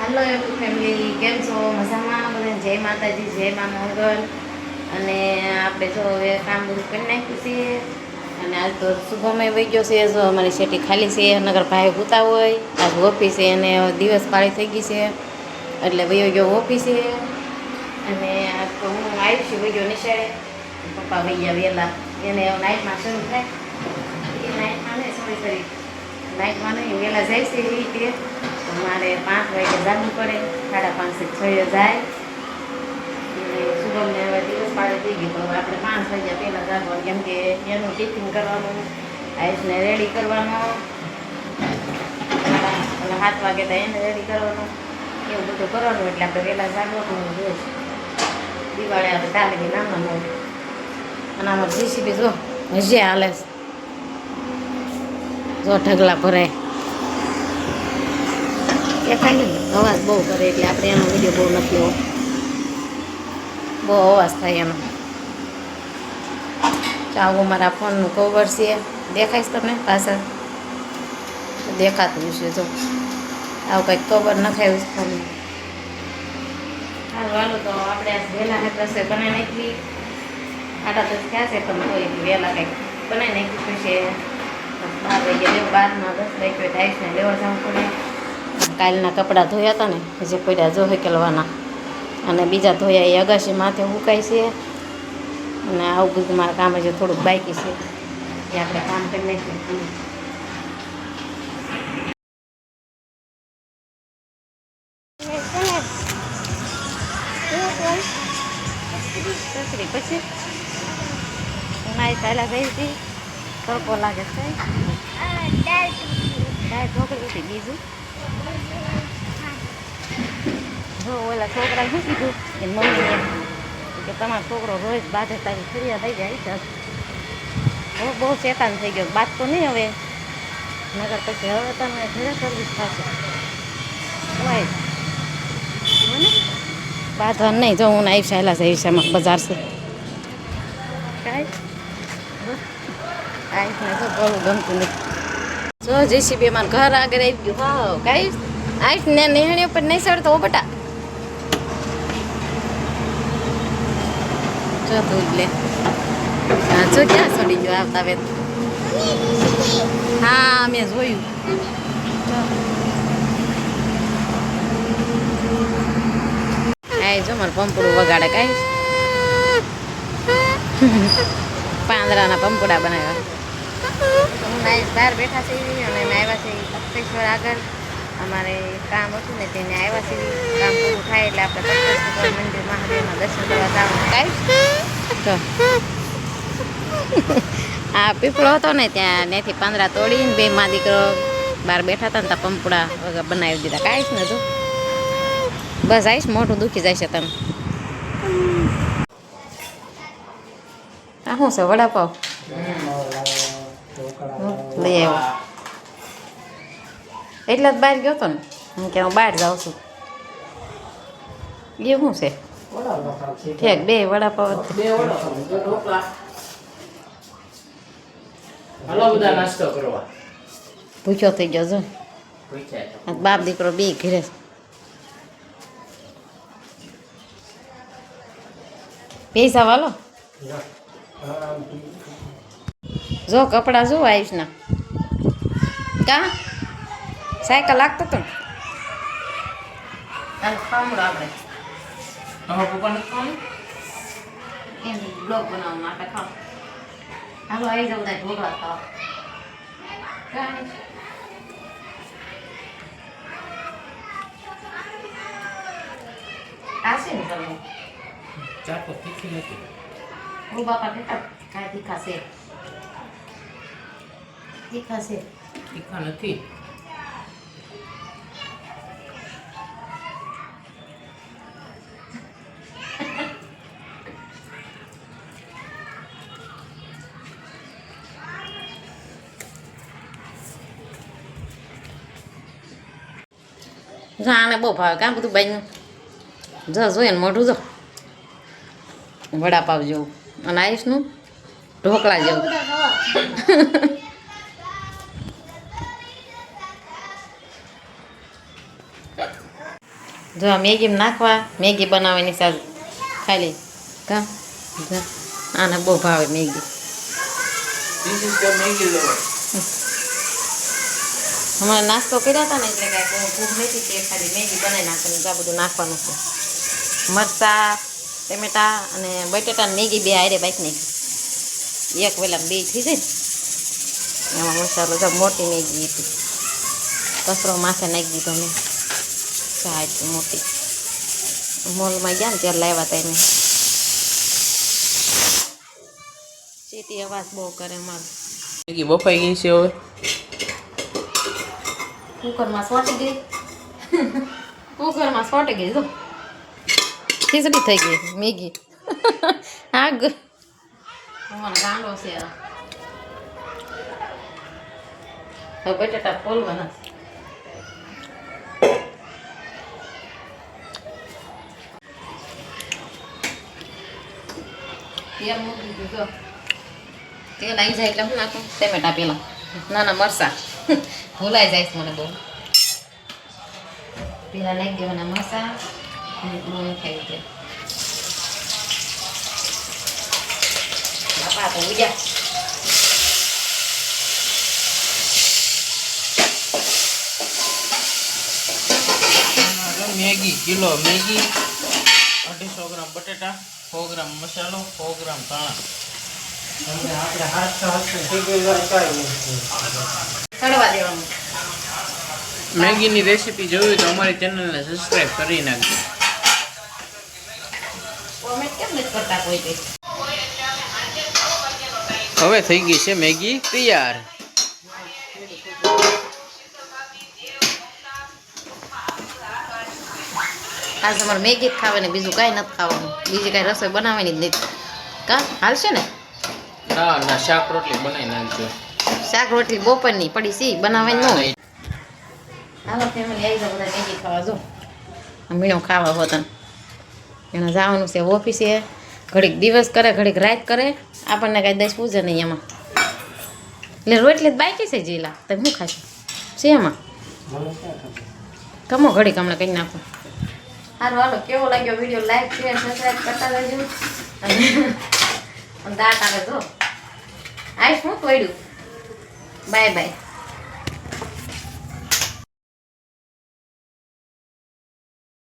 Hello YouTube family, કેમ છો? મજામાં? બધા જય માતાજી, જય મા મંગલ. અને આપણે જો હવે કામ બધું કરી નાખ્યું છે. અને આજ તો શુભમય વહી ગયો છે. જો અમારી શેટી ખાલી છે. નગર ભાઈ હોતા હોય આજ ઓફિસે અને દિવસ પાળી થઈ ગઈ છે એટલે વયો ગયો ઓફિસે. અને આજ તો હું આવી છું, વહી ગયો નિશાળે. પપ્પા વહી ગયા વહેલા, એને નાઇટમાં શરૂ થાય. એ નાઇટમાં નહીં, સોરી નાઇટમાં નહીં, વહેલા જાય છે એ રીતે. મારે 5 વાગે જાગવું પડે, 5:30 6 જાય. અને શુભમને હવે દિવસ પાડે થઈ ગયું, તો આપણે 5 વાગ્યા પહેલાં જાગવાનું, કેમ કે એનું ટિફિન કરવાનું, આયુષને રેડી કરવાનો, અને 7 વાગે તો એને રેડી કરવાનું, એવું બધું કરવાનું. એટલે આપણે વહેલા જાગવાનું જોઈએ. દિવાળી આપણે તાલીમી નામવાનું હોય. અને આમાં જીસીબી જો હજી હાલે જો ઢગલા ભરાય. ખાલી અવાજ બહુ કરે એટલે આપણે એનો વિડીયો બહુ નથી લેવો, બહુ અવાજ થાય એનો. આવું મારા ફોનનું કવર છે, દેખાઈશ તમને પાછળ? દેખાતું હશે જો, આવું કંઈક કવર નખાયું છે ફોનનું. હાલો હાલો, તો આપણે આજ વહેલા રસોઈ બનાવી નાખવી. આટા તો થયા છે, પણ કોઈ વહેલા કંઈક બનાવી નાખ્યું છે. 12 વાગ્યા 12 10 વાગ્યા ટાઈસને લેવા જવું પડે. કાલના કપડાં ધોયા હતા ને, જે પડ્યા જો હેકેલવાના, અને બીજા ધોયા એ અગાશી માથે ઉકાય છે. અને આવું બધું મારા કામ હજી થોડુંક બાકી છે, એ આપણે કામ કરી નાખીએ. પછી ઉનાળી પહેલાં ગઈ હતી, તડકો લાગે છે. ઢોકળી હતી બીજું જો ઓલા છોકરા શું કીધું એ મમ્મીએ કે તમારો છોકરો રોજ બાધે તારી ફરિયા થઈ જાય છે. હવે બહુ શેતાન થઈ ગયો, બાદ તો નહીં હવે, નગર પછી હવે તમે ઘરે સર્વિસ થશે. હોય બાંધવા નહીં, જો હું આવી સાયલા જઈશ એમાં બજાર છે કાંઈ આવીશને જો બહુ ગમતું નહીં. જો જેસીબી અમારું ઘર આગળ આવી ગયું. હા કાંઈ આવીશ ને નિહાણી ઉપર નહીં ચડતો બટા. જો તું લે, હા જો ક્યાં ચડી ગયો આવતા વેત. હા મેં જોયું. આ જો મારે પંપડું વગાડે કાંઈ પાંદડાના પંપડા બનાવ્યા. હું બહાર બેઠા છે અને અમે આવ્યા છે તપ્તેશ્વર આગળ. અમારે કામ હતું ને તેને આવ્યા છે. કામ પૂરું થાય એટલે આપણે તપ્તેશ્વર મંદિર મહાદેવના દર્શન કરવા જવાનું. કાંઈ આ પીપળો હતો ને ત્યાં ત્યાંથી પાંદડા તોડીને બે માં દીકરો બહાર બેઠા હતા ને ત્યાં પંપડા વગર બનાવી દીધા. કાંઈશ ને જો બસ આવીશ, મોઢું દુખી જાય છે તમે. આ શું છે? વડાપાવ લઈ આવ્યો એટલે જ બહાર ગયો હતો ને, હું કે હું બહાર જાઉં છું. એ શું છે? ઠેક 2 વડાપાવ. ભૂખ્યો થઈ ગયો જો, બાપ દીકરો 2 ઘરે. પૈસા વાલો જો કપડા જો આવીશના કા સાયકલ લાગતો હતો ને ખામડો આપણે એની બ્લોક બનાવવા માટે ખાવ. હાલો આવી જાવ ત્યાં ઢોકળા ખાવા. આશે ને તમે ચાકો તીખી નથી. હું બાપા કેટલા કાંઈ તીખા છે? તીખા છે? તીખા નથી. જો આને બહુ ભાવે કાં બધું બાઈનું. જો જોઈએ ને મોઢું જો વડાપાવ જેવું, અને આયુષનું ઢોકળા જેવું. જો આ મેગી નાખવા મેગી બનાવવાની સારું ખાલી કા જો આને બહુ ભાવે મેગી હમણાં નાસ્તો કર્યા હતા ને એટલે કાંઈ બહુ ભૂખ નથી તે ખાલી મેગી બનાવી નાખવાની આ બધું નાખવાનું છે મરચાં ટમેટા અને બટેટા મેગી બે આરે બાકી નાખી એક વેલા બે થઈ જાય ને એમાં મસાલો જો મોટી મેગી હતી કચરો માથે નાખી દીધો મેં ચા એટલી મોટી મોલમાં ગયા ને ત્યારે લાવ્યા હતા એને ચીટી અવાજ બહુ કરે મારું મેગી બફાઈ ગઈ છે હવે કુકરમાં સોટી ગઈ કુકરમાં સોટી ગઈ જો ખીચડી થઈ ગઈ મેગી આગ અમારો ગાંડો છે હવે બટેટા ફોલવાના તેલ મૂકી દીધું જો તેલ આવી જાય એટલે હું નાખું ટમેટા પેલા નાના મરચાં ભૂલાઈ જાય મને બહુ પેલા નાખી દેવાના મરચાં અને બહુ ખાઈ દે બાપા તો ઉજા મેગી કિલો મેગી 250 ગ્રામ બટેટા 100 ગ્રામ મસાલો 100 ગ્રામ ધાણા ચડવા દેવાનું મેગીની રેસીપી જોવી તો અમારી ચેનલને સબસ્ક્રાઇબ કરી નાખજો કોમેન્ટ કેમ નથી કરતા કોઈ કઈ હવે થઈ ગઈ છે મેગી તૈયાર આજ તમારે મેગી જ ખાવાની બીજું કાંઈ નથી ખાવાનું બીજી કાંઈ રસોઈ બનાવવાની જ નથી કા હાલશે ને ના ના શાક રોટલી બનાવી નાખજો શાક રોટલી બપોરની પડી સી બનાવવાની ન હોય હાલો ફેમિલી આવી જાવ બધા મેગી ખાવા જો મીણો ખાવા હોતા એને જવાનું છે ઓફિસે ઘડીક દિવસ કરે ઘડીક રાત કરે આપણને કાંઈ દસ પૂજે નહીં એમાં એટલે રોટલી જ બાકી છે જીલા તમે શું ખાશો છે એમાં કમો ઘડીક હમણાં કંઈ નાખો સારું હાલો કેવો લાગ્યો વિડીયો લાઈક શેર સબસ્ક્રાઈબ કરતા રહેજો અને દાંત આવે જો આવીશ હું પડ્યું બાય બાય